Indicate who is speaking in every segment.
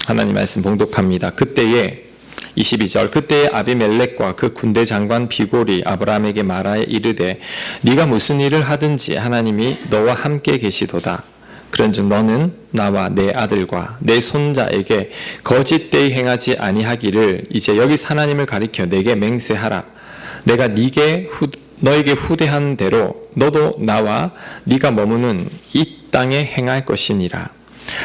Speaker 1: 하나님 말씀 봉독합니다. 그때에 22절 그때에 아비멜렉과 그 군대 장관 비골이 아브라함에게 말하여 이르되 네가 무슨 일을 하든지 하나님이 너와 함께 계시도다. 그런즉 너는 나와 내 아들과 내 손자에게 거짓되이 행하지 아니하기를 이제 여기서 하나님을 가리켜 내게 맹세하라. 내가 너에게 후대한 대로 너도 나와 네가 머무는 이 땅에 행할 것이니라.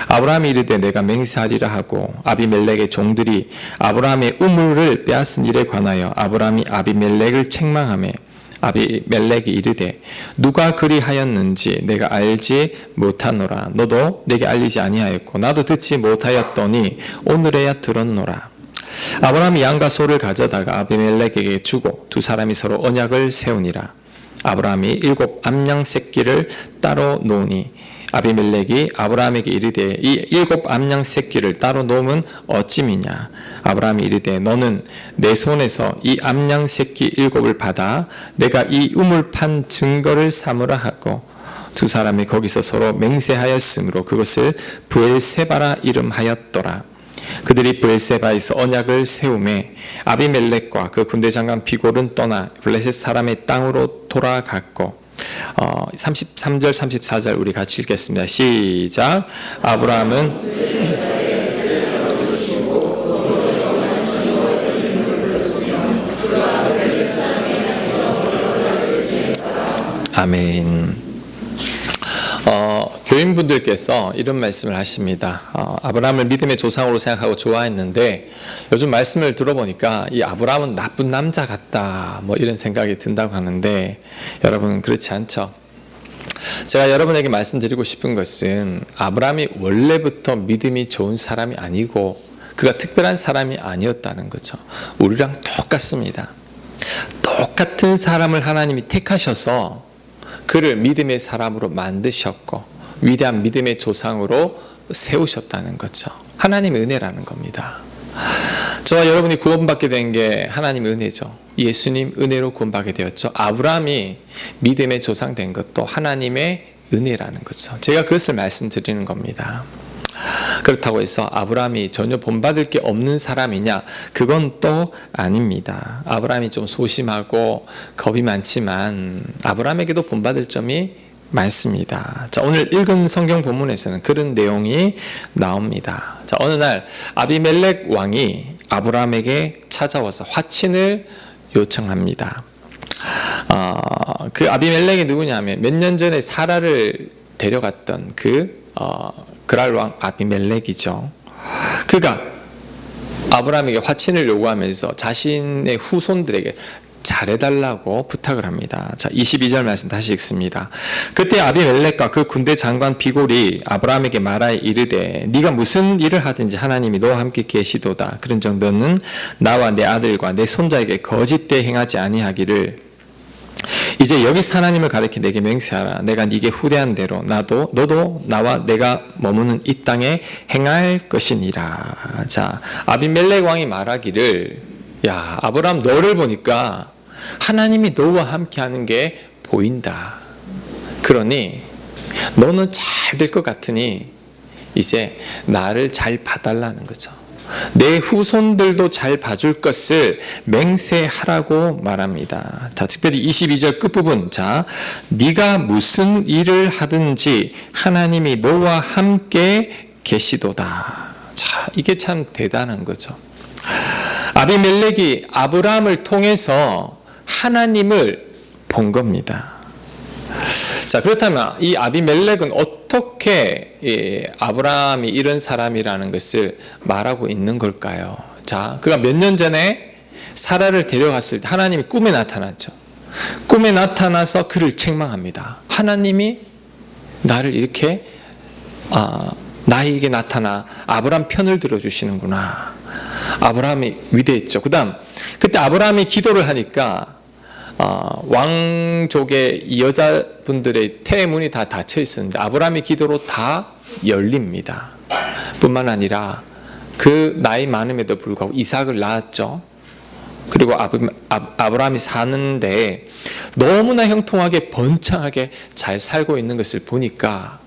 Speaker 1: 아브라함이 이르되 내가 맹세하리라 하고 아비멜렉의 종들이 아브라함의 우물을 빼앗은 일에 관하여 아브라함이 아비멜렉을 책망하며 아비멜렉이 이르되 누가 그리하였는지 내가 알지 못하노라. 너도 내게 알리지 아니하였고 나도 듣지 못하였더니 오늘에야 들었노라. 아브라함이 양과 소를 가져다가 아비멜렉에게 주고 두 사람이 서로 언약을 세우니라. 아브라함이 7 암양 새끼를 따로 놓으니 아비멜렉이 아브라함에게 이르되 이 7 암양 새끼를 따로 놓으면 어찌미냐. 아브라함이 이르되 너는 내 손에서 이 암양 새끼 7을 받아 내가 이 우물 판 증거를 삼으라 하고 두 사람이 거기서 서로 맹세하였으므로 그것을 브엘세바라 이름하였더라. 그들이 브엘세바에서 언약을 세우매 아비멜렉과 그 군대 장관 비골은 떠나 블레셋 사람의 땅으로 돌아갔고 33절 34절 우리 같이 읽겠습니다. 시작. 아브라함은 아멘. 교인분들께서 이런 말씀을 하십니다. 아브라함을 믿음의 조상으로 생각하고 좋아했는데 요즘 말씀을 들어보니까 이 아브라함은 나쁜 남자 같다 뭐 이런 생각이 든다고 하는데 여러분 그렇지 않죠? 제가 여러분에게 말씀드리고 싶은 것은 아브라함이 원래부터 믿음이 좋은 사람이 아니고 그가 특별한 사람이 아니었다는 거죠. 우리랑 똑같습니다. 똑같은 사람을 하나님이 택하셔서 그를 믿음의 사람으로 만드셨고 위대한 믿음의 조상으로 세우셨다는 거죠. 하나님의 은혜라는 겁니다. 저와 여러분이 구원받게 된 게 하나님의 은혜죠. 예수님 은혜로 구원받게 되었죠. 아브라함이 믿음의 조상 된 것도 하나님의 은혜라는 거죠. 제가 그것을 말씀드리는 겁니다. 그렇다고 해서 아브라함이 전혀 본받을 게 없는 사람이냐? 그건 또 아닙니다. 아브라함이 좀 소심하고 겁이 많지만 아브라함에게도 본받을 점이 많습니다. 자, 오늘 읽은 성경 본문에서는 그런 내용이 나옵니다. 자, 어느 날 아비멜렉 왕이 아브라함에게 찾아와서 화친을 요청합니다. 그 아비멜렉이 누구냐면 몇 년 전에 사라를 데려갔던 그랄 왕 아비멜렉이죠. 그가 아브라함에게 화친을 요구하면서 자신의 후손들에게 잘해달라고 부탁을 합니다. 자, 22절 말씀 다시 읽습니다. 그때 아비멜렉과 그 군대 장관 비골이 아브라함에게 말하여 이르되 네가 무슨 일을 하든지 하나님이 너와 함께 계시도다. 그런즉 너는 나와 내 아들과 내 손자에게 거짓되 행하지 아니하기를 이제 여기서 하나님을 가리켜 내게 맹세하라. 내가 네게 후대한 대로 너도 나와 내가 머무는 이 땅에 행할 것이니라. 자, 아비멜렉 왕이 말하기를 야, 아브라함 너를 보니까 하나님이 너와 함께 하는 게 보인다. 그러니 너는 잘 될 것 같으니 이제 나를 잘 봐달라는 거죠. 내 후손들도 잘 봐줄 것을 맹세하라고 말합니다. 자, 특별히 22절 끝부분. 자, 네가 무슨 일을 하든지 하나님이 너와 함께 계시도다. 자, 이게 참 대단한 거죠. 아비멜렉이 아브라함을 통해서 하나님을 본 겁니다. 자, 그렇다면 이 아비멜렉은 어떻게 아브라함이 이런 사람이라는 것을 말하고 있는 걸까요? 자, 그가 몇 년 전에 사라를 데려갔을 때 하나님이 꿈에 나타났죠. 꿈에 나타나서 그를 책망합니다. 하나님이 나를 이렇게 나에게 나타나 아브라함 편을 들어주시는구나. 아브라함이 위대했죠. 그때 아브라함이 기도를 하니까 왕족의 이 여자분들의 태문이 다 닫혀 있었는데 아브라함의 기도로 다 열립니다. 뿐만 아니라 그 나이 많음에도 불구하고 이삭을 낳았죠. 그리고 아브라함이 사는데 너무나 형통하게 번창하게 잘 살고 있는 것을 보니까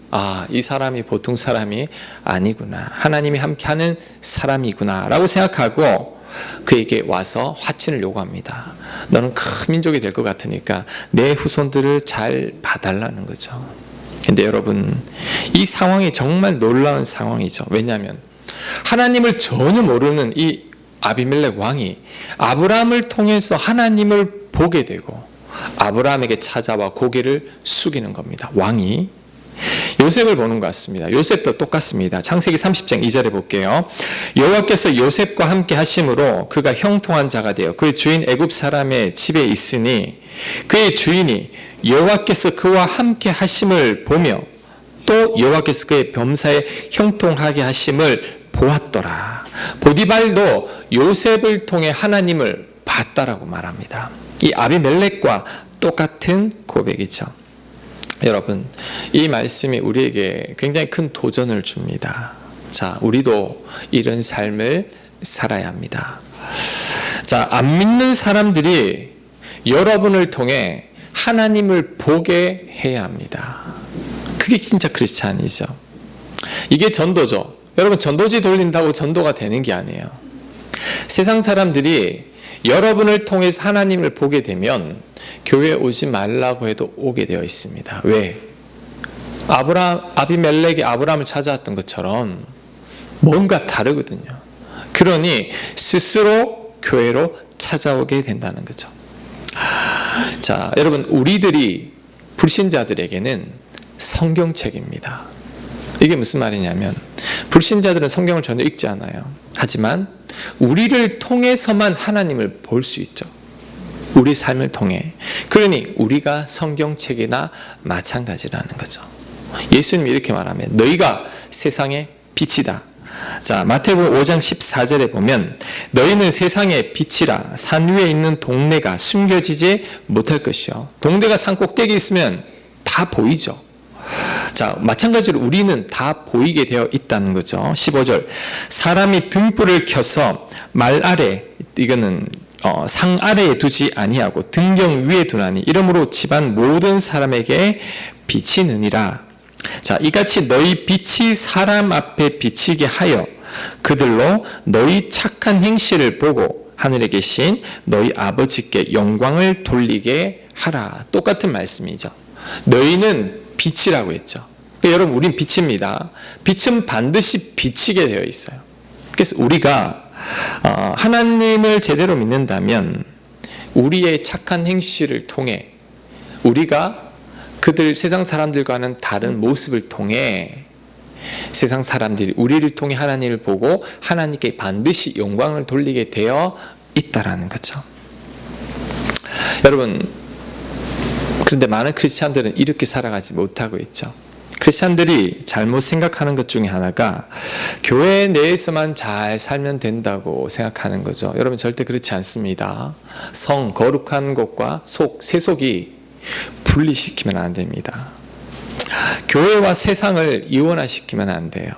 Speaker 1: 이 사람이 보통 사람이 아니구나. 하나님이 함께하는 사람이구나 라고 생각하고 그에게 와서 화친을 요구합니다. 너는 큰 민족이 될 것 같으니까 내 후손들을 잘 봐달라는 거죠. 근데 여러분, 이 상황이 정말 놀라운 상황이죠. 왜냐하면 하나님을 전혀 모르는 이 아비멜렉 왕이 아브라함을 통해서 하나님을 보게 되고 아브라함에게 찾아와 고개를 숙이는 겁니다. 왕이 요셉을 보는 것 같습니다. 요셉도 똑같습니다. 창세기 30장 2절에 볼게요. 여호와께서 요셉과 함께 하심으로 그가 형통한 자가 되어 그의 주인 애굽 사람의 집에 있으니 그의 주인이 여호와께서 그와 함께 하심을 보며 또 여호와께서 그의 범사에 형통하게 하심을 보았더라. 보디발도 요셉을 통해 하나님을 봤다라고 말합니다. 이 아비멜렉과 똑같은 고백이죠. 여러분, 이 말씀이 우리에게 굉장히 큰 도전을 줍니다. 자, 우리도 이런 삶을 살아야 합니다. 자, 안 믿는 사람들이 여러분을 통해 하나님을 보게 해야 합니다. 그게 진짜 크리스찬이죠. 이게 전도죠. 여러분, 전도지 돌린다고 전도가 되는 게 아니에요. 세상 사람들이 여러분을 통해서 하나님을 보게 되면 교회에 오지 말라고 해도 오게 되어 있습니다. 왜? 아비멜렉이 아브라함을 찾아왔던 것처럼 뭔가 다르거든요. 그러니 스스로 교회로 찾아오게 된다는 거죠. 자, 여러분, 우리들이 불신자들에게는 성경책입니다. 이게 무슨 말이냐면 불신자들은 성경을 전혀 읽지 않아요. 하지만 우리를 통해서만 하나님을 볼 수 있죠. 우리 삶을 통해. 그러니 우리가 성경책이나 마찬가지라는 거죠. 예수님이 이렇게 말하면 너희가 세상의 빛이다. 자, 마태복음 5장 14절에 보면 너희는 세상의 빛이라. 산 위에 있는 동네가 숨겨지지 못할 것이요. 동네가 산 꼭대기에 있으면 다 보이죠. 자, 마찬가지로 우리는 다 보이게 되어 있다는 거죠. 15절. 사람이 등불을 켜서 말 아래, 이거는 상 아래에 두지 아니하고 등경 위에 두나니 이러므로 집안 모든 사람에게 비치느니라. 자, 이같이 너희 빛이 사람 앞에 비치게 하여 그들로 너희 착한 행실을 보고 하늘에 계신 너희 아버지께 영광을 돌리게 하라. 똑같은 말씀이죠. 너희는 빛이라고 했죠. 그러니까 여러분, 우린 빛입니다. 빛은 반드시 비치게 되어 있어요. 그래서 우리가 하나님을 제대로 믿는다면 우리의 착한 행실을 통해 우리가 세상 사람들과는 다른 모습을 통해 세상 사람들이 우리를 통해 하나님을 보고 하나님께 반드시 영광을 돌리게 되어 있다라는 거죠. 여러분, 그런데 많은 크리스찬들은 이렇게 살아가지 못하고 있죠. 크리스찬들이 잘못 생각하는 것 중에 하나가 교회 내에서만 잘 살면 된다고 생각하는 거죠. 여러분, 절대 그렇지 않습니다. 거룩한 것과 세속이 분리시키면 안 됩니다. 교회와 세상을 이원화시키면 안 돼요.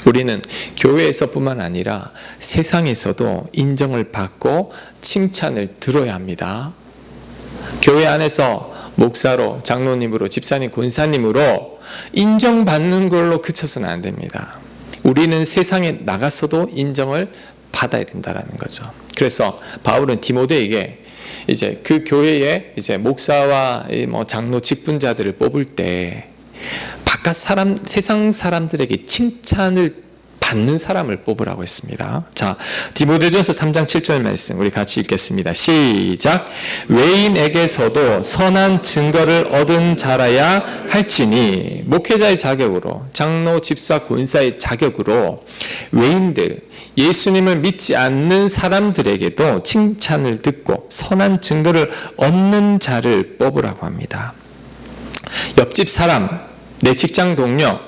Speaker 1: 우리는 교회에서뿐만 아니라 세상에서도 인정을 받고 칭찬을 들어야 합니다. 교회 안에서 목사로, 장로님으로, 집사님, 권사님으로 인정받는 걸로 그쳐서는 안 됩니다. 우리는 세상에 나가서도 인정을 받아야 된다는 거죠. 그래서 바울은 디모데에게 이제 그 교회에 이제 목사와 장로 직분자들을 뽑을 때 바깥 세상 사람들에게 칭찬을 받는 사람을 뽑으라고 했습니다. 자, 디모데전서 3장 7절 말씀 우리 같이 읽겠습니다. 시작. 외인에게서도 선한 증거를 얻은 자라야 할지니 목회자의 자격으로, 장로, 집사, 권사의 자격으로 외인들, 예수님을 믿지 않는 사람들에게도 칭찬을 듣고 선한 증거를 얻는 자를 뽑으라고 합니다. 옆집 사람, 내 직장 동료,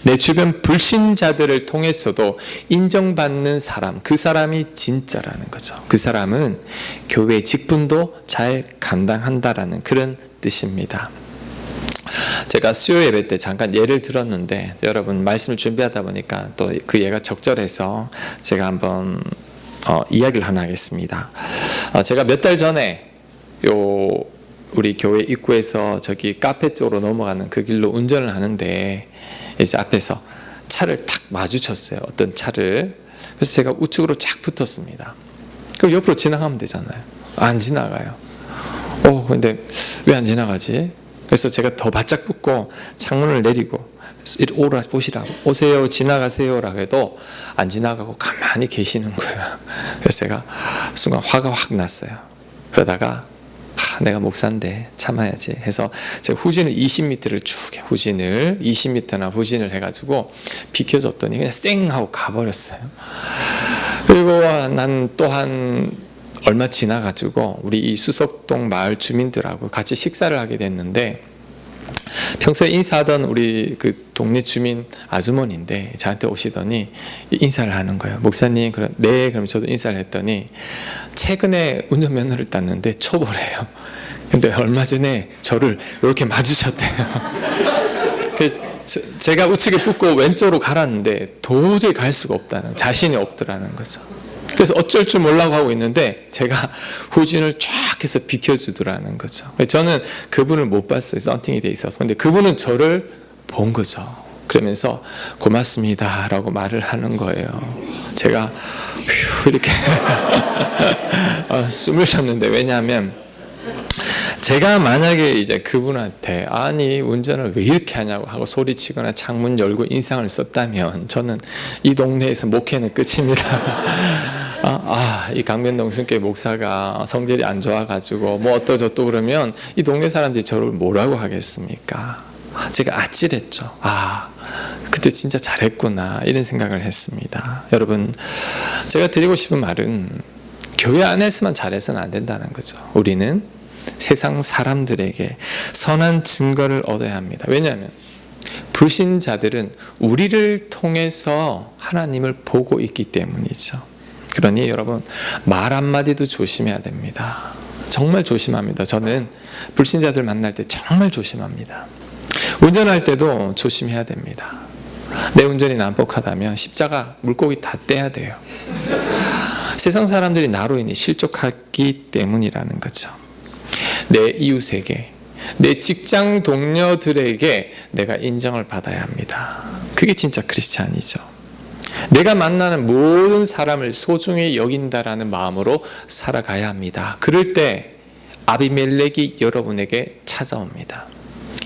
Speaker 1: 내 주변 불신자들을 통해서도 인정받는 사람, 그 사람이 진짜라는 거죠. 그 사람은 교회 직분도 잘 감당한다라는 그런 뜻입니다. 제가 수요 예배 때 잠깐 예를 들었는데 여러분 말씀을 준비하다 보니까 또 그 예가 적절해서 제가 한번 이야기를 하나 하겠습니다. 제가 몇 달 전에 우리 교회 입구에서 저기 카페 쪽으로 넘어가는 그 길로 운전을 하는데 이제 앞에서 차를 탁 마주쳤어요. 어떤 차를. 그래서 제가 우측으로 쫙 붙었습니다. 그럼 옆으로 지나가면 되잖아요. 안 지나가요. 근데 왜 안 지나가지? 그래서 제가 더 바짝 붙고 창문을 내리고 보시라고, 오세요, 지나가세요라고 해도 안 지나가고 가만히 계시는 거예요. 그래서 제가 순간 화가 확 났어요. 그러다가 내가 목사인데 참아야지 해서 제가 후진을 20m를 쭉 후진을 20m나 후진을 해가지고 비켜줬더니 그냥 쌩 하고 가버렸어요. 그리고 난 또한 얼마 지나가지고 우리 이 수석동 마을 주민들하고 같이 식사를 하게 됐는데, 평소에 인사하던 우리 그 동네 주민 아주머니인데 저한테 오시더니 인사를 하는 거예요. 목사님, 네, 그럼 저도 인사를 했더니 최근에 운전면허를 땄는데 초보래요. 근데 얼마 전에 저를 이렇게 마주쳤대요. 제가 우측에 붙고 왼쪽으로 갈았는데 도저히 갈 수가 없다는, 자신이 없더라는 거죠. 그래서 어쩔 줄 몰라고 하고 있는데 제가 후진을 쫙 해서 비켜주더라는 거죠. 저는 그분을 못 봤어요. 썬팅이 돼 있어서. 근데 그분은 저를 본 거죠. 그러면서 고맙습니다 라고 말을 하는 거예요. 제가 이렇게 숨을 쉬었는데, 왜냐하면 제가 만약에 이제 그분한테 아니 운전을 왜 이렇게 하냐고 하고 소리치거나 창문 열고 인상을 썼다면 저는 이 동네에서 목회는 끝입니다. 이 강변동 순교회 목사가 성질이 안 좋아가지고 뭐 어떠저떠 그러면 이 동네 사람들이 저를 뭐라고 하겠습니까? 제가 아찔했죠. 그때 진짜 잘했구나 이런 생각을 했습니다. 여러분, 제가 드리고 싶은 말은 교회 안에서만 잘해서는 안 된다는 거죠. 우리는 세상 사람들에게 선한 증거를 얻어야 합니다. 왜냐하면 불신자들은 우리를 통해서 하나님을 보고 있기 때문이죠. 그러니 여러분, 말 한마디도 조심해야 됩니다. 정말 조심합니다. 저는 불신자들 만날 때 정말 조심합니다. 운전할 때도 조심해야 됩니다. 내 운전이 난폭하다면 십자가 물고기 다 떼야 돼요. 세상 사람들이 나로 인해 실족하기 때문이라는 거죠. 내 이웃에게, 내 직장 동료들에게 내가 인정을 받아야 합니다. 그게 진짜 크리스찬이죠. 내가 만나는 모든 사람을 소중히 여긴다라는 마음으로 살아가야 합니다. 그럴 때 아비멜렉이 여러분에게 찾아옵니다.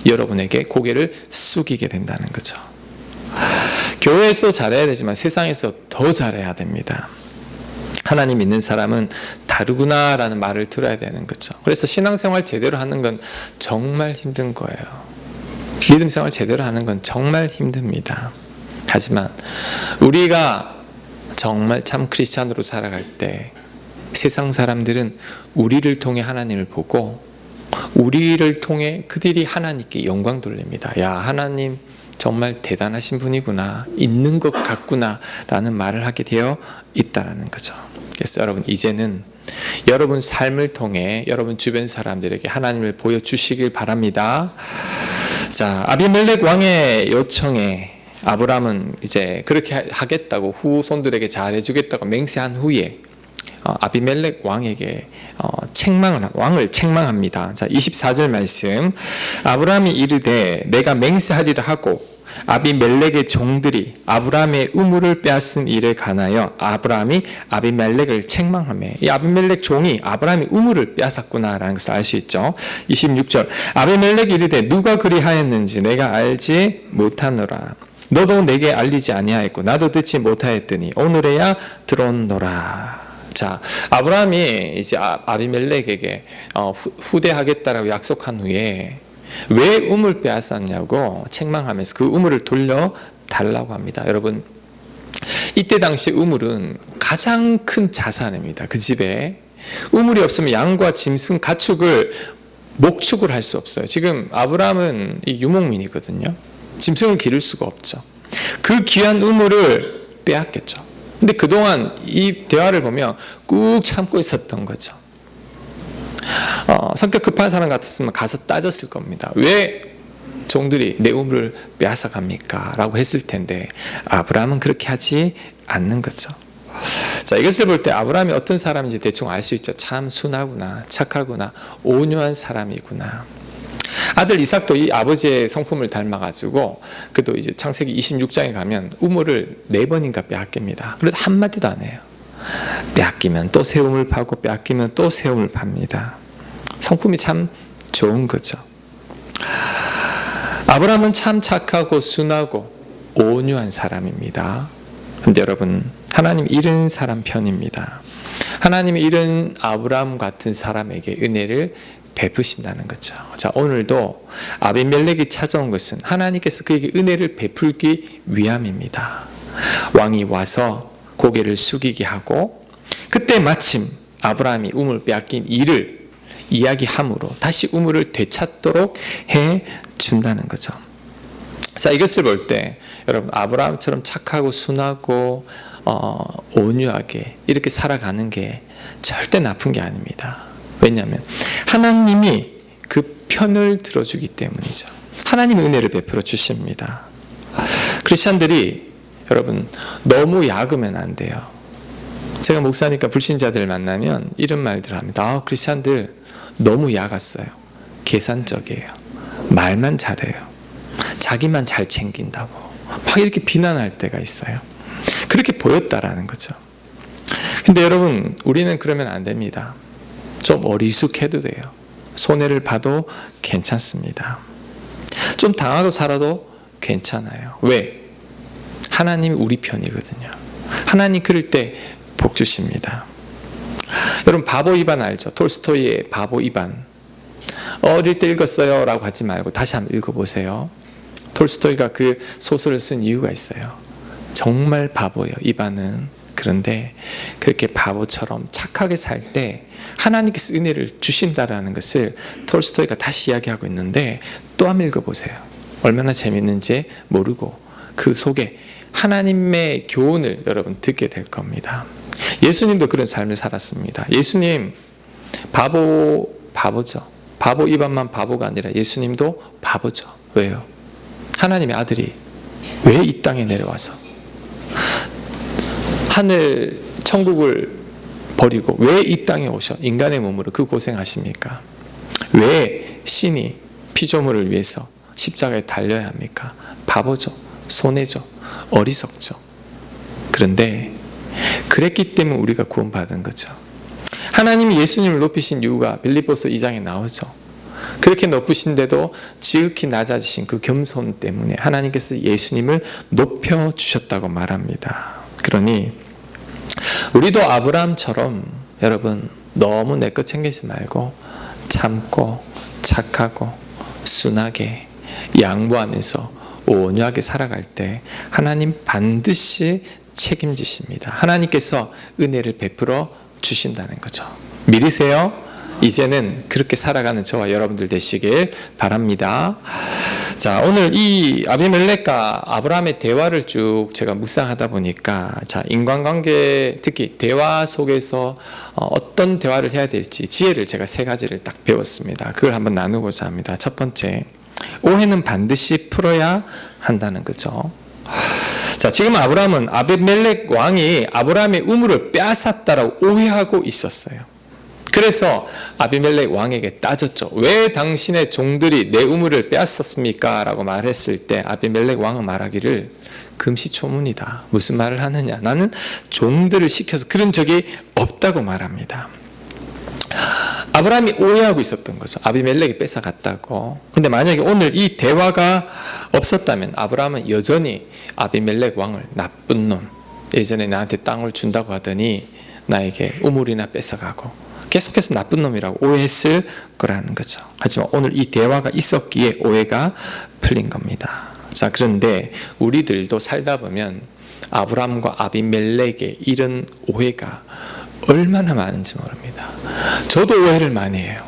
Speaker 1: 여러분에게 고개를 숙이게 된다는 거죠. 교회에서 잘해야 되지만 세상에서 더 잘해야 됩니다. 하나님 믿는 사람은 다르구나라는 말을 들어야 되는 거죠. 그래서 신앙생활 제대로 하는 건 정말 힘든 거예요. 믿음 생활 제대로 하는 건 정말 힘듭니다. 하지만 우리가 정말 참 크리스찬으로 살아갈 때 세상 사람들은 우리를 통해 하나님을 보고 우리를 통해 그들이 하나님께 영광 돌립니다. 야, 하나님 정말 대단하신 분이구나, 있는 것 같구나 라는 말을 하게 되어 있다는 거죠. 그래서 여러분, 이제는 여러분 삶을 통해 여러분 주변 사람들에게 하나님을 보여주시길 바랍니다. 자, 아비멜렉 왕의 요청에 아브라함은 이제 그렇게 하겠다고 후손들에게 잘해주겠다고 맹세한 후에 아비멜렉 왕에게 왕을 책망합니다. 자, 24절 말씀. 아브라함이 이르되 내가 맹세하리라 하고 아비멜렉의 종들이 아브라함의 우물을 빼앗은 일에 관하여 아브라함이 아비멜렉을 책망하며, 이 아비멜렉 종이 아브라함의 우물을 빼앗았구나라는 것을 알 수 있죠. 26절. 아비멜렉이 이르되 누가 그리하였는지 내가 알지 못하노라. 너도 내게 알리지 아니하였고 나도 듣지 못하였더니 오늘에야 들어온노라. 자, 아브라함이 이제 아비멜렉에게 후대하겠다라고 약속한 후에 왜 우물 빼앗았냐고 책망하면서 그 우물을 돌려달라고 합니다. 여러분, 이때 당시 우물은 가장 큰 자산입니다. 그 집에 우물이 없으면 양과 짐승, 가축을 목축을 할 수 없어요. 지금 아브라함은 유목민이거든요. 짐승을 기를 수가 없죠. 그 귀한 우물을 빼앗겠죠. 근데 그동안 이 대화를 보면 꾹 참고 있었던 거죠. 성격 급한 사람 같았으면 가서 따졌을 겁니다. 왜 종들이 내 우물을 빼앗아 갑니까? 라고 했을 텐데 아브라함은 그렇게 하지 않는 거죠. 자, 이것을 볼 때 아브라함이 어떤 사람인지 대충 알 수 있죠. 참 순하구나, 착하구나, 온유한 사람이구나. 아들 이삭도 이 아버지의 성품을 닮아가지고 그도 이제 창세기 26장에 가면 우물을 4번인가 빼앗깁니다. 그래도 한마디도 안 해요. 빼앗기면 또 새 우물 파고 빼앗기면 또 새 우물 팝니다. 성품이 참 좋은 거죠. 아브라함은 참 착하고 순하고 온유한 사람입니다. 그런데 여러분, 하나님 이런 사람 편입니다. 하나님이 이런 아브라함 같은 사람에게 은혜를 베푸신다는 거죠. 자, 오늘도 아비멜렉이 찾아온 것은 하나님께서 그에게 은혜를 베풀기 위함입니다. 왕이 와서 고개를 숙이게 하고 그때 마침 아브라함이 우물 빼앗긴 일을 이야기함으로 다시 우물을 되찾도록 해준다는 거죠. 자, 이것을 볼 때 여러분, 아브라함처럼 착하고 순하고 온유하게 이렇게 살아가는 게 절대 나쁜 게 아닙니다. 왜냐하면 하나님이 그 편을 들어주기 때문이죠. 하나님의 은혜를 베풀어 주십니다. 크리스찬들이 여러분 너무 야그면 안 돼요. 제가 목사니까 불신자들 만나면 이런 말들을 합니다. 크리스찬들 너무 야갔어요. 계산적이에요. 말만 잘해요. 자기만 잘 챙긴다고 막 이렇게 비난할 때가 있어요. 그렇게 보였다라는 거죠. 근데 여러분, 우리는 그러면 안 됩니다. 좀 어리숙해도 돼요. 손해를 봐도 괜찮습니다. 좀 당하고 살아도 괜찮아요. 왜? 하나님이 우리 편이거든요. 하나님 그럴 때 복 주십니다. 여러분, 바보 이반 알죠? 톨스토이의 바보 이반. 어릴 때 읽었어요 라고 하지 말고 다시 한번 읽어보세요. 톨스토이가 그 소설을 쓴 이유가 있어요. 정말 바보예요, 이반은. 그런데 그렇게 바보처럼 착하게 살 때 하나님께서 은혜를 주신다라는 것을 톨스토이가 다시 이야기하고 있는데 또 한번 읽어보세요. 얼마나 재밌는지 모르고 그 속에 하나님의 교훈을 여러분 듣게 될 겁니다. 예수님도 그런 삶을 살았습니다. 예수님 바보죠. 바보 이반만 바보가 아니라 예수님도 바보죠. 왜요? 하나님의 아들이 왜 이 땅에 내려와서 하늘 천국을 버리고 왜 이 땅에 오셔 인간의 몸으로 그 고생하십니까? 왜 신이 피조물을 위해서 십자가에 달려야 합니까? 바보죠. 손해죠. 어리석죠. 그런데 그랬기 때문에 우리가 구원받은 거죠. 하나님이 예수님을 높이신 이유가 빌립보서 2장에 나오죠. 그렇게 높으신데도 지극히 낮아지신 그 겸손 때문에 하나님께서 예수님을 높여주셨다고 말합니다. 그러니 우리도 아브라함처럼 여러분 너무 내 것 챙기지 말고 참고 착하고 순하게 양보하면서 온유하게 살아갈 때 하나님 반드시 책임지십니다. 하나님께서 은혜를 베풀어 주신다는 거죠. 믿으세요? 이제는 그렇게 살아가는 저와 여러분들 되시길 바랍니다. 자, 오늘 이 아비멜렉과 아브라함의 대화를 쭉 제가 묵상하다 보니까 자, 인간관계 특히 대화 속에서 어떤 대화를 해야 될지 지혜를 제가 3가지를 딱 배웠습니다. 그걸 한번 나누고자 합니다. 첫 번째, 오해는 반드시 풀어야 한다는 거죠. 자, 지금 아브라함은 아비멜렉 왕이 아브라함의 우물을 빼앗았다라고 오해하고 있었어요. 그래서 아비멜렉 왕에게 따졌죠. 왜 당신의 종들이 내 우물을 빼앗았습니까? 라고 말했을 때 아비멜렉 왕은 말하기를 금시초문이다. 무슨 말을 하느냐? 나는 종들을 시켜서 그런 적이 없다고 말합니다. 아브라함이 오해하고 있었던 거죠. 아비멜렉이 뺏어갔다고. 근데 만약에 오늘 이 대화가 없었다면 아브라함은 여전히 아비멜렉 왕을 나쁜 놈, 예전에 나한테 땅을 준다고 하더니 나에게 우물이나 뺏어가고 계속해서 나쁜 놈이라고 오해했을 거라는 거죠. 하지만 오늘 이 대화가 있었기에 오해가 풀린 겁니다. 자, 그런데 우리들도 살다 보면 아브라함과 아비멜렉의 이런 오해가 얼마나 많은지 모릅니다. 저도 오해를 많이 해요.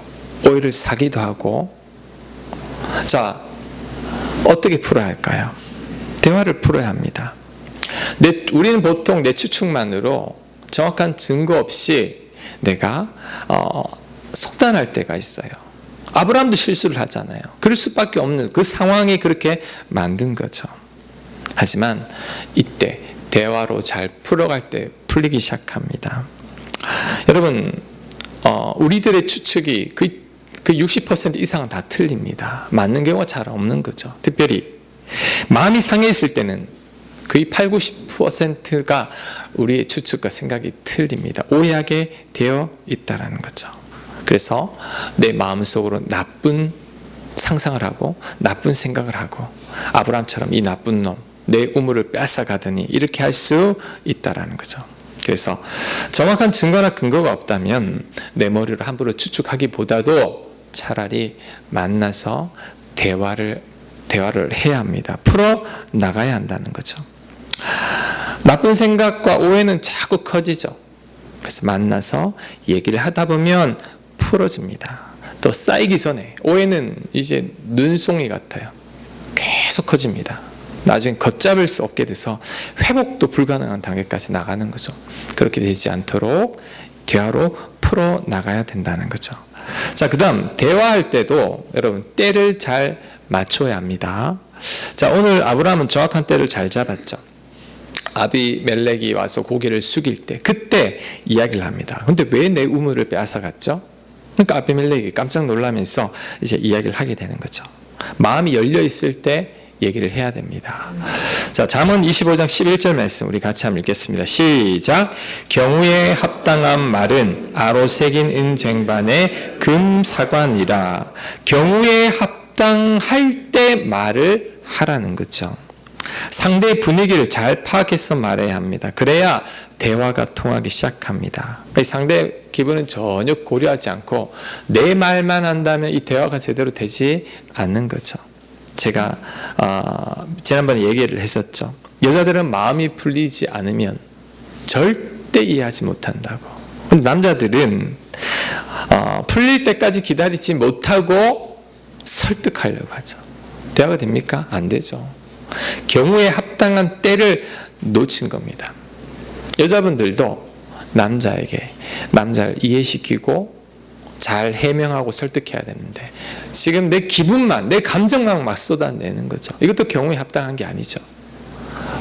Speaker 1: 오해를 사기도 하고. 자, 어떻게 풀어야 할까요? 대화를 풀어야 합니다. 우리는 보통 내 추측만으로 정확한 증거 없이 내가 속단할 때가 있어요. 아브라함도 실수를 하잖아요. 그럴 수밖에 없는 그 상황이 그렇게 만든 거죠. 하지만 이때 대화로 잘 풀어갈 때 풀리기 시작합니다. 여러분, 우리들의 추측이 그 60% 이상은 다 틀립니다. 맞는 경우가 잘 없는 거죠. 특별히 마음이 상해 있을 때는 거의 80-90%가 우리의 추측과 생각이 틀립니다. 오해하게 되어 있다는 거죠. 그래서 내 마음속으로 나쁜 상상을 하고 나쁜 생각을 하고 아브라함처럼 이 나쁜 놈, 내 우물을 뺏어가더니 이렇게 할 수 있다는 거죠. 그래서 정확한 증거나 근거가 없다면 내 머리로 함부로 추측하기보다도 차라리 만나서 대화를 해야 합니다. 풀어 나가야 한다는 거죠. 나쁜 생각과 오해는 자꾸 커지죠. 그래서 만나서 얘기를 하다 보면 풀어집니다. 더 쌓이기 전에 오해는 이제 눈송이 같아요. 계속 커집니다. 나중에 걷잡을 수 없게 돼서 회복도 불가능한 단계까지 나가는 거죠. 그렇게 되지 않도록 대화로 풀어 나가야 된다는 거죠. 자, 그 다음 대화할 때도 여러분 때를 잘 맞춰야 합니다. 자, 오늘 아브라함은 정확한 때를 잘 잡았죠. 아비멜렉이 와서 고개를 숙일 때 그때 이야기를 합니다. 근데 왜 내 우물을 빼앗아갔죠? 그러니까 아비멜렉이 깜짝 놀라면서 이제 이야기를 하게 되는 거죠. 마음이 열려 있을 때 얘기를 해야 됩니다. 자, 잠언 25장 11절 말씀 우리 같이 한번 읽겠습니다. 시작. 경우에 합당한 말은 아로 새긴 은쟁반의 금사관이라. 경우에 합당할 때 말을 하라는 거죠. 상대의 분위기를 잘 파악해서 말해야 합니다. 그래야 대화가 통하기 시작합니다. 상대의 기분은 전혀 고려하지 않고 내 말만 한다면 이 대화가 제대로 되지 않는 거죠. 제가 지난번에 얘기를 했었죠. 여자들은 마음이 풀리지 않으면 절대 이해하지 못한다고. 근데 남자들은 풀릴 때까지 기다리지 못하고 설득하려고 하죠. 대화가 됩니까? 안 되죠. 경우에 합당한 때를 놓친 겁니다. 여자분들도 남자를 이해시키고 잘 해명하고 설득해야 되는데 지금 내 기분만, 내 감정만 막 쏟아내는 거죠. 이것도 경우에 합당한 게 아니죠.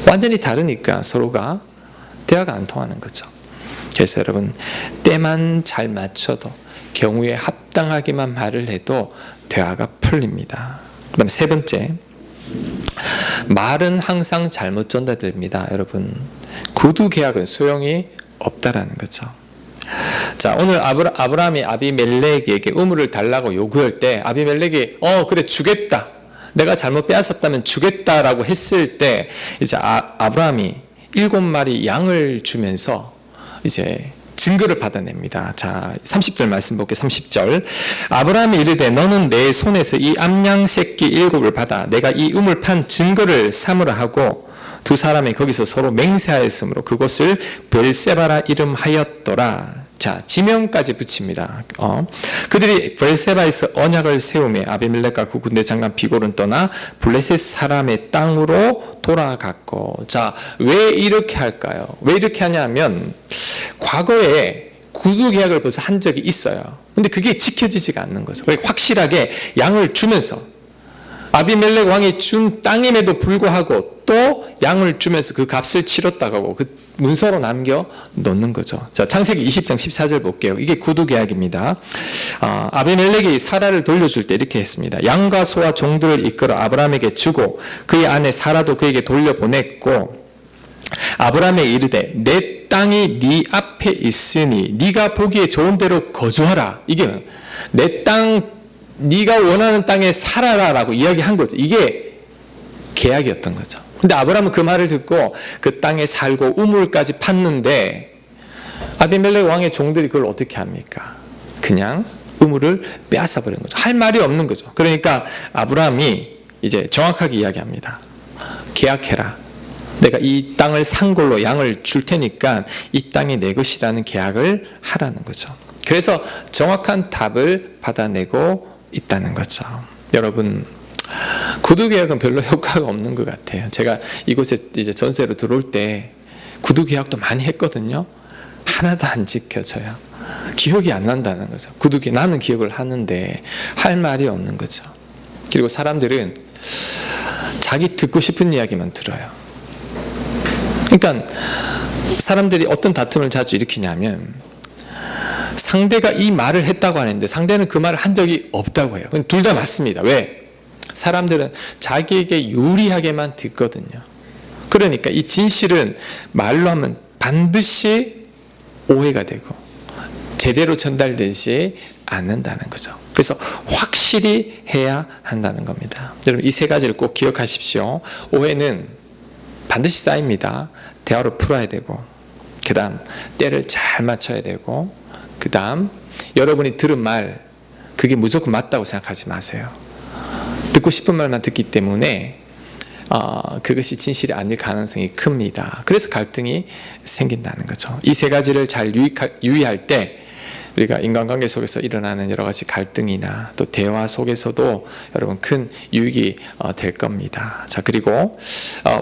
Speaker 1: 완전히 다르니까 서로가 대화가 안 통하는 거죠. 그래서 여러분 때만 잘 맞춰도 경우에 합당하게만 말을 해도 대화가 풀립니다. 그 다음에 세 번째, 말은 항상 잘못 전달됩니다. 여러분 구두 계약은 소용이 없다라는 거죠. 자, 오늘 아브라함이 아비멜렉에게 우물을 달라고 요구할 때 아비멜렉이 그래 주겠다, 내가 잘못 빼앗았다면 주겠다라고 했을 때 이제 아브라함이 7마리 양을 주면서 이제 증거를 받아냅니다. 자, 30절 말씀 볼게요. 30절. 아브라함이 이르되 너는 내 손에서 이 암양 새끼 7을 받아 내가 이 우물 판 증거를 삼으라 하고 두 사람이 거기서 서로 맹세하였으므로 그곳을 벨세바라 이름하였더라. 자, 지명까지 붙입니다. 그들이 벨세바에서 언약을 세우며 아비멜렉과 그 군대 장관 비골은 떠나 블레셋 사람의 땅으로 돌아갔고. 자, 왜 이렇게 할까요? 왜 이렇게 하냐면 과거에 구두 계약을 벌써 한 적이 있어요. 근데 그게 지켜지지가 않는 거죠. 확실하게 양을 주면서 아비멜렉 왕이 준 땅임에도 불구하고 또 양을 주면서 그 값을 치렀다고 하고 그 문서로 남겨 놓는 거죠. 자, 창세기 20장 14절 볼게요. 이게 구두 계약입니다. 아비멜렉이 사라를 돌려줄 때 이렇게 했습니다. 양과 소와 종들을 이끌어 아브라함에게 주고 그의 아내 사라도 그에게 돌려보냈고 아브라함에게 이르되 내 땅이 네 앞에 있으니 네가 보기에 좋은 대로 거주하라. 이게 내 땅, 네가 원하는 땅에 살아라라고 이야기한 거죠. 이게 계약이었던 거죠. 근데 아브라함은 그 말을 듣고 그 땅에 살고 우물까지 팠는데 아비멜렉 왕의 종들이 그걸 어떻게 합니까? 그냥 우물을 빼앗아 버린 거죠. 할 말이 없는 거죠. 그러니까 아브라함이 이제 정확하게 이야기합니다. 계약해라. 내가 이 땅을 산 걸로 양을 줄 테니까 이 땅이 내 것이라는 계약을 하라는 거죠. 그래서 정확한 답을 받아내고 있다는 거죠. 여러분, 구두 계약은 별로 효과가 없는 것 같아요. 제가 이곳에 이제 전세로 들어올 때 구두 계약도 많이 했거든요. 하나도 안 지켜져요. 기억이 안 난다는 거죠. 구두 계약, 나는 기억을 하는데 할 말이 없는 거죠. 그리고 사람들은 자기 듣고 싶은 이야기만 들어요. 그러니까 사람들이 어떤 다툼을 자주 일으키냐면 상대가 이 말을 했다고 하는데 상대는 그 말을 한 적이 없다고 해요. 둘 다 맞습니다. 왜? 사람들은 자기에게 유리하게만 듣거든요. 그러니까 이 진실은 말로 하면 반드시 오해가 되고 제대로 전달되지 않는다는 거죠. 그래서 확실히 해야 한다는 겁니다. 여러분 이 세 가지를 꼭 기억하십시오. 오해는 반드시 쌓입니다. 대화로 풀어야 되고, 그 다음 때를 잘 맞춰야 되고, 그 다음 여러분이 들은 말 그게 무조건 맞다고 생각하지 마세요. 듣고 싶은 말만 듣기 때문에 그것이 진실이 아닐 가능성이 큽니다. 그래서 갈등이 생긴다는 거죠. 이 세 가지를 잘 유의할 때 우리가 인간관계 속에서 일어나는 여러 가지 갈등이나 또 대화 속에서도 여러분 큰 유익이 될 겁니다. 자, 그리고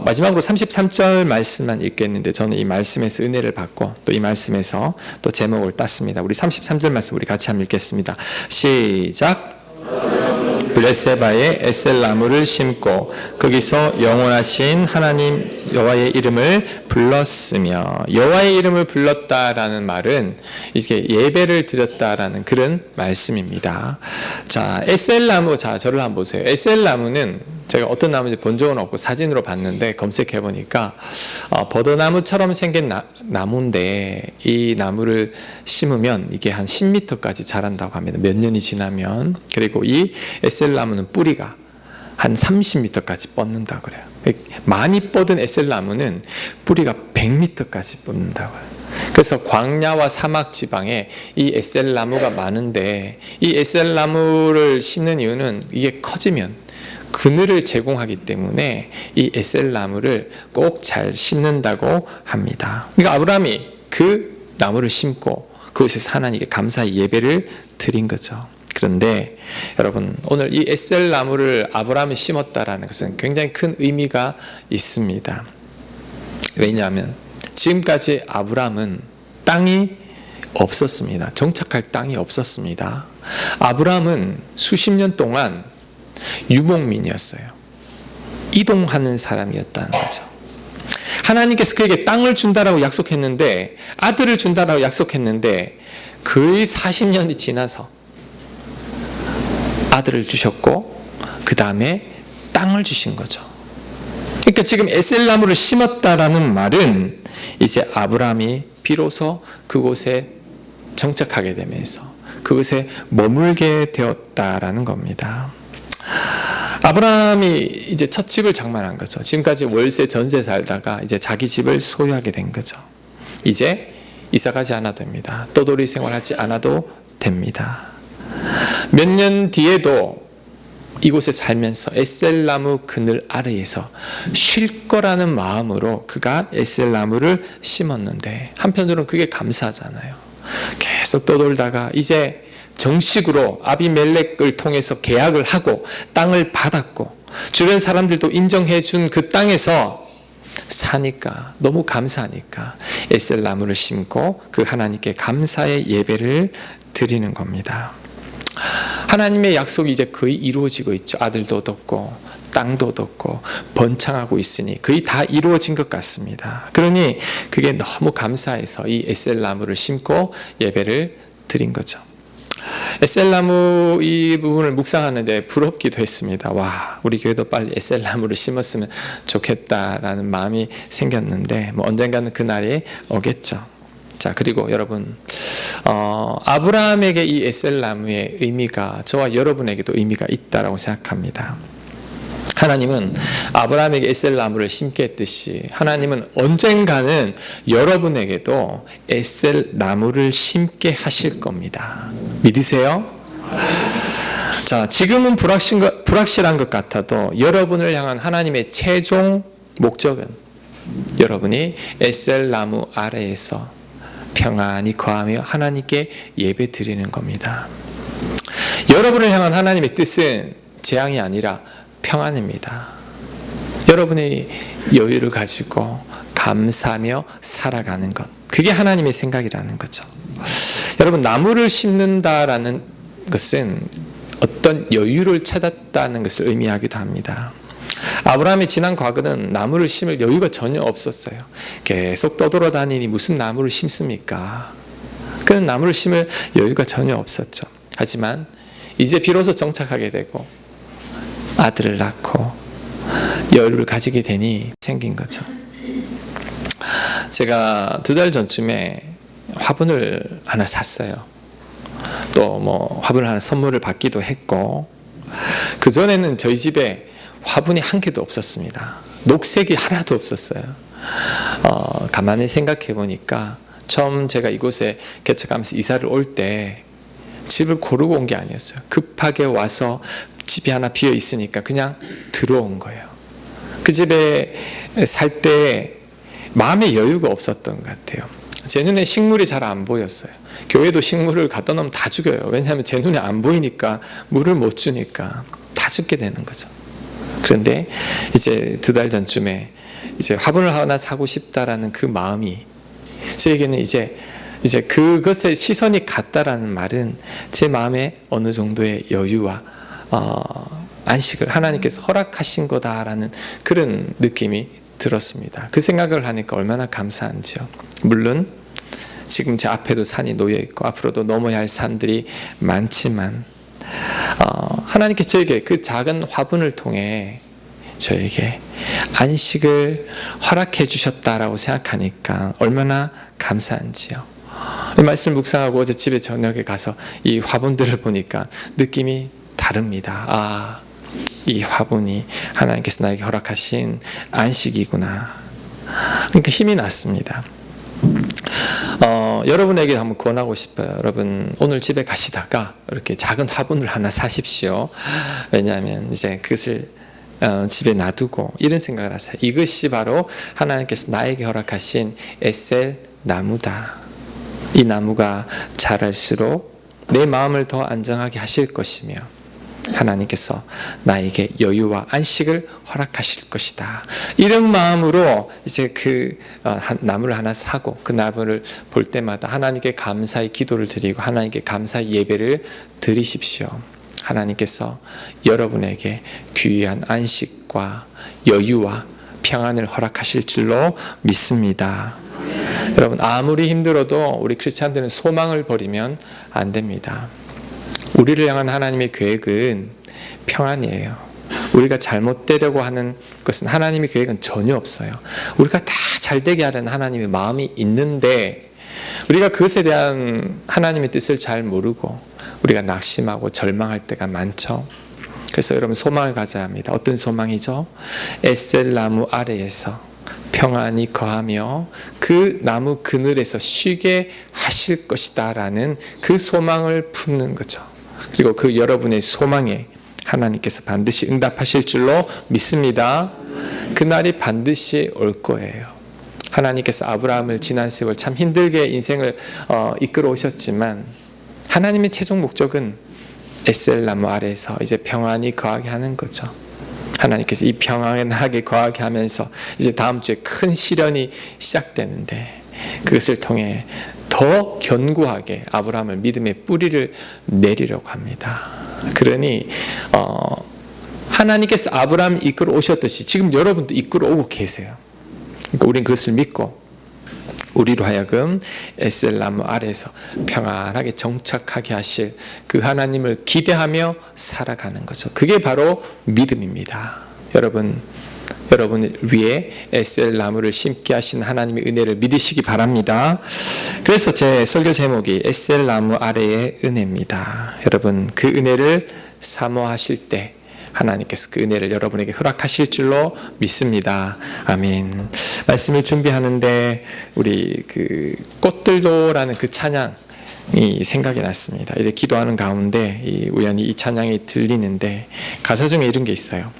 Speaker 1: 마지막으로 33절 말씀만 읽겠는데 저는 이 말씀에서 은혜를 받고 또 이 말씀에서 또 제목을 땄습니다. 우리 33절 말씀 우리 같이 한번 읽겠습니다. 시작. 블레세바에 에셀나무를 심고 거기서 영원하신 하나님 여호와의 이름을 불렀으며, 여호와의 이름을 불렀다라는 말은 이게 예배를 드렸다라는 그런 말씀입니다. 자, 에셀나무, 자 저를 한번 보세요. 에셀나무는 제가 어떤 나무인지 본 적은 없고 사진으로 봤는데 검색해 보니까 버드나무처럼 생긴 나무인데 이 나무를 심으면 이게 한 10m까지 자란다고 합니다. 몇 년이 지나면. 그리고 이 에셀나무는 뿌리가 한 30m까지 뻗는다고 그래요. 많이 뻗은 에셀나무는 뿌리가 100m까지 뻗는다고 해요. 그래서 광야와 사막 지방에 이 에셀나무가 많은데 이 에셀나무를 심는 이유는 이게 커지면 그늘을 제공하기 때문에 이 에셀나무를 꼭 잘 심는다고 합니다. 그러니까 아브라함이 그 나무를 심고 그곳에서 하나님께 감사의 예배를 드린 거죠. 그런데 여러분 오늘 이 에셀나무를 아브라함이 심었다라는 것은 굉장히 큰 의미가 있습니다. 왜냐하면 지금까지 아브라함은 땅이 없었습니다. 정착할 땅이 없었습니다. 아브라함은 수십 년 동안 유목민이었어요. 이동하는 사람이었다는 거죠. 하나님께서 그에게 땅을 준다라고 약속했는데, 아들을 준다라고 약속했는데 거의 40년이 지나서 아들을 주셨고 그 다음에 땅을 주신 거죠. 그러니까 지금 에셀나무를 심었다라는 말은 이제 아브라함이 비로소 그곳에 정착하게 되면서 그곳에 머물게 되었다라는 겁니다. 아브라함이 이제 첫 집을 장만한 거죠. 지금까지 월세 전세 살다가 이제 자기 집을 소유하게 된 거죠. 이제 이사 가지 않아도 됩니다. 떠돌이 생활하지 않아도 됩니다. 몇 년 뒤에도 이곳에 살면서 에셀나무 그늘 아래에서 쉴 거라는 마음으로 그가 에셀나무를 심었는데 한편으로는 그게 감사하잖아요. 계속 떠돌다가 이제 정식으로 아비멜렉을 통해서 계약을 하고 땅을 받았고 주변 사람들도 인정해 준 그 땅에서 사니까 너무 감사하니까 에셀나무를 심고 그 하나님께 감사의 예배를 드리는 겁니다. 하나님의 약속이 이제 거의 이루어지고 있죠. 아들도 얻었고 땅도 얻었고 번창하고 있으니 거의 다 이루어진 것 같습니다. 그러니 그게 너무 감사해서 이 에셀나무를 심고 예배를 드린 거죠. 에셀나무 이 부분을 묵상하는데 부럽기도 했습니다. 와, 우리 교회도 빨리 에셀나무를 심었으면 좋겠다라는 마음이 생겼는데 언젠가는 그날이 오겠죠. 자, 그리고 여러분 아브라함에게 이 에셀나무의 의미가 저와 여러분에게도 의미가 있다라고 생각합니다. 하나님은 아브라함에게 에셀나무를 심게 했듯이 하나님은 언젠가는 여러분에게도 에셀나무를 심게 하실 겁니다. 믿으세요? 자, 지금은 불확실한 것 같아도 여러분을 향한 하나님의 최종 목적은 여러분이 에셀나무 아래에서 평안히 거하며 하나님께 예배 드리는 겁니다. 여러분을 향한 하나님의 뜻은 재앙이 아니라 평안입니다. 여러분의 여유를 가지고 감사하며 살아가는 것, 그게 하나님의 생각이라는 거죠. 여러분, 나무를 심는다라는 것은 어떤 여유를 찾았다는 것을 의미하기도 합니다. 아브라함의 지난 과거는 나무를 심을 여유가 전혀 없었어요. 계속 떠돌아다니니 무슨 나무를 심습니까? 그는 나무를 심을 여유가 전혀 없었죠. 하지만 이제 비로소 정착하게 되고 아들을 낳고 여유를 가지게 되니 생긴 거죠. 제가 2달 전쯤에 화분을 하나 샀어요. 또 뭐 화분을 하나 선물을 받기도 했고, 그전에는 저희 집에 화분이 한 개도 없었습니다. 녹색이 하나도 없었어요. 가만히 생각해 보니까 처음 제가 이곳에 개척하면서 이사를 올 때 집을 고르고 온 게 아니었어요. 급하게 와서 집이 하나 비어 있으니까 그냥 들어온 거예요. 그 집에 살 때 마음의 여유가 없었던 것 같아요. 제 눈에 식물이 잘 안 보였어요. 교회도 식물을 갖다 놓으면 다 죽여요. 왜냐하면 제 눈에 안 보이니까, 물을 못 주니까 다 죽게 되는 거죠. 그런데 이제 2달 전쯤에 이제 화분을 하나 사고 싶다라는 그 마음이 저에게는 이제 그것에 시선이 갔다라는 말은 제 마음에 어느 정도의 여유와 안식을 하나님께서 허락하신 거다라는 그런 느낌이 들었습니다. 그 생각을 하니까 얼마나 감사한지요. 물론 지금 제 앞에도 산이 놓여 있고 앞으로도 넘어야 할 산들이 많지만 하나님께서 저에게 그 작은 화분을 통해 저에게 안식을 허락해 주셨다라고 생각하니까 얼마나 감사한지요. 이 말씀을 묵상하고 어제 집에 저녁에 가서 이 화분들을 보니까 느낌이 다릅니다. 이 화분이 하나님께서 나에게 허락하신 안식이구나. 그러니까 힘이 났습니다. 여러분에게 한번 권하고 싶어요. 여러분 오늘 집에 가시다가 이렇게 작은 화분을 하나 사십시오. 왜냐하면 이제 그것을 집에 놔두고 이런 생각을 하세요. 이것이 바로 하나님께서 나에게 허락하신 에셀 나무다. 이 나무가 자랄수록 내 마음을 더 안정하게 하실 것이며 하나님께서 나에게 여유와 안식을 허락하실 것이다. 이런 마음으로 이제 그 나무를 하나 사고 그 나무를 볼 때마다 하나님께 감사의 기도를 드리고 하나님께 감사의 예배를 드리십시오. 하나님께서 여러분에게 귀한 안식과 여유와 평안을 허락하실 줄로 믿습니다. 여러분 아무리 힘들어도 우리 크리스찬들은 소망을 버리면 안 됩니다. 우리를 향한 하나님의 계획은 평안이에요. 우리가 잘못되려고 하는 것은 하나님의 계획은 전혀 없어요. 우리가 다 잘되게 하려는 하나님의 마음이 있는데 우리가 그것에 대한 하나님의 뜻을 잘 모르고 우리가 낙심하고 절망할 때가 많죠. 그래서 여러분 소망을 가져야 합니다. 어떤 소망이죠? 에셀 나무 아래에서 평안이 거하며 그 나무 그늘에서 쉬게 하실 것이다 라는 그 소망을 품는 거죠. 그리고 그 여러분의 소망에 하나님께서 반드시 응답하실 줄로 믿습니다. 그날이 반드시 올 거예요. 하나님께서 아브라함을 지난 세월 참 힘들게 인생을 이끌어 오셨지만 하나님의 최종 목적은 에셀 나무 아래에서 이제 평안이 거하게 하는 거죠. 하나님께서 이 평안하게 거하게 하면서 이제 다음 주에 큰 시련이 시작되는데 그것을 통해 더 견고하게 아브라함을 믿음의 뿌리를 내리려고 합니다. 그러니 하나님께서 아브라함을 이끌어 오셨듯이 지금 여러분도 이끌어 오고 계세요. 그러니까 우리는 그것을 믿고 우리로 하여금 에셀 나무 아래에서 평안하게 정착하게 하실 그 하나님을 기대하며 살아가는 거죠. 그게 바로 믿음입니다. 여러분을 위해 에셀 나무를 심게 하신 하나님의 은혜를 믿으시기 바랍니다. 그래서 제 설교 제목이 에셀 나무 아래의 은혜입니다. 여러분 그 은혜를 사모하실 때 하나님께서 그 은혜를 여러분에게 허락하실 줄로 믿습니다. 아멘. 말씀을 준비하는데 우리 그 꽃들도라는 그 찬양이 생각이 났습니다. 이렇게 기도하는 가운데 우연히 이 찬양이 들리는데 가사 중에 이런 게 있어요.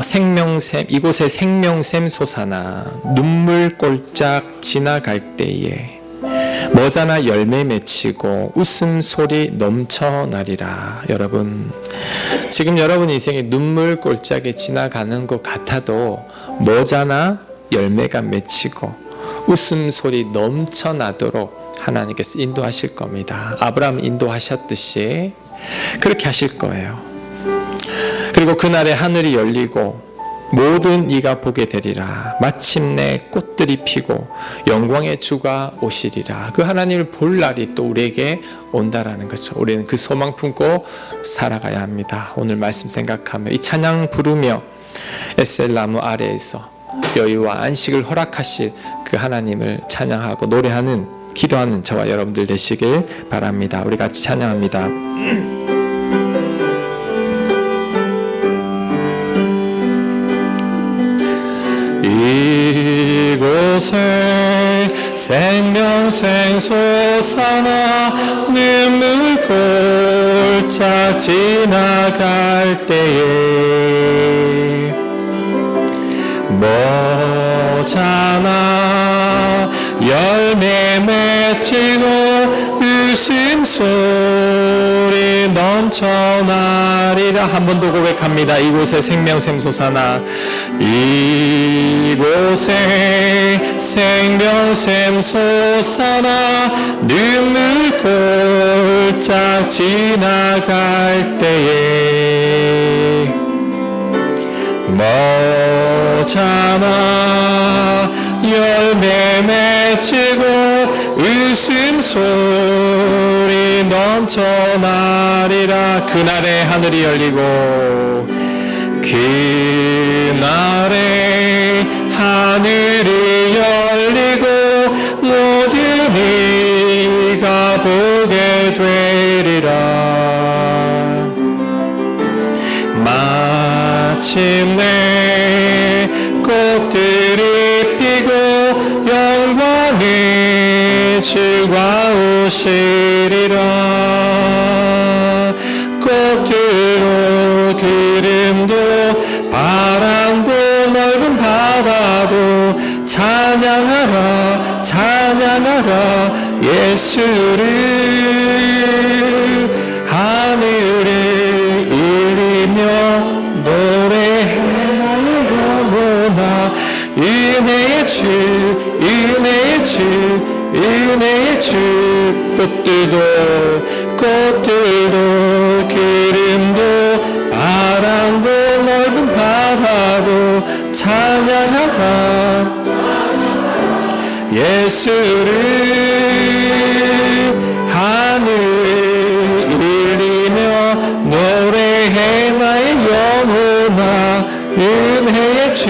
Speaker 1: 생명샘 이곳에 생명샘 솟아나 눈물 꼴짝 지나갈 때에 머자나 열매 맺히고 웃음소리 넘쳐나리라. 여러분 지금 여러분 인생에 눈물 꼴짝에 지나가는 것 같아도 머자나 열매가 맺히고 웃음소리 넘쳐나도록 하나님께서 인도하실 겁니다. 아브라함 인도하셨듯이 그렇게 하실 거예요. 그리고 그날에 하늘이 열리고 모든 이가 보게 되리라. 마침내 꽃들이 피고 영광의 주가 오시리라. 그 하나님을 볼 날이 또 우리에게 온다라는 거죠. 우리는 그 소망 품고 살아가야 합니다. 오늘 말씀 생각하며 이 찬양 부르며 에셀 나무 아래에서 여유와 안식을 허락하실 그 하나님을 찬양하고 노래하는 기도하는 저와 여러분들 되시길 바랍니다. 우리 같이 찬양합니다. 이곳에 생명샘 솟아나 눈물 골짝 지나갈 때에 모자나 열매 맺히고 웃음소리 넘쳐나리라. 한 번 더 고백합니다. 이곳에 생명샘 솟아나 이곳에 생명샘 솟아나 눈물 골짝 지나갈 때에 모자나 열매 맺히고 웃음소리 넘쳐나리라. 그날에 하늘이 열리고 그날에 하늘이 열리고 모든 이가 보게 되리라. 마침내 꽃들이 피고 영광의 주가 오시리라. 꽃들도 기름도 바람도 넓은 바다도 찬양하라 찬양하라 예수를. 하늘을 울리며 노래해 영원하 은혜의 주 은혜의 주 은혜의 주. 꽃들도 기름도 바람도 넓은 바다도 찬양하라 예수를. 하늘을 울리며 노래해 나의 영혼아 은혜의 주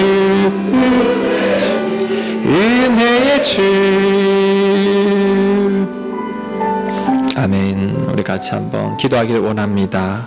Speaker 1: 은혜의 주. 아멘. 우리 같이 한번 기도하기를 원합니다.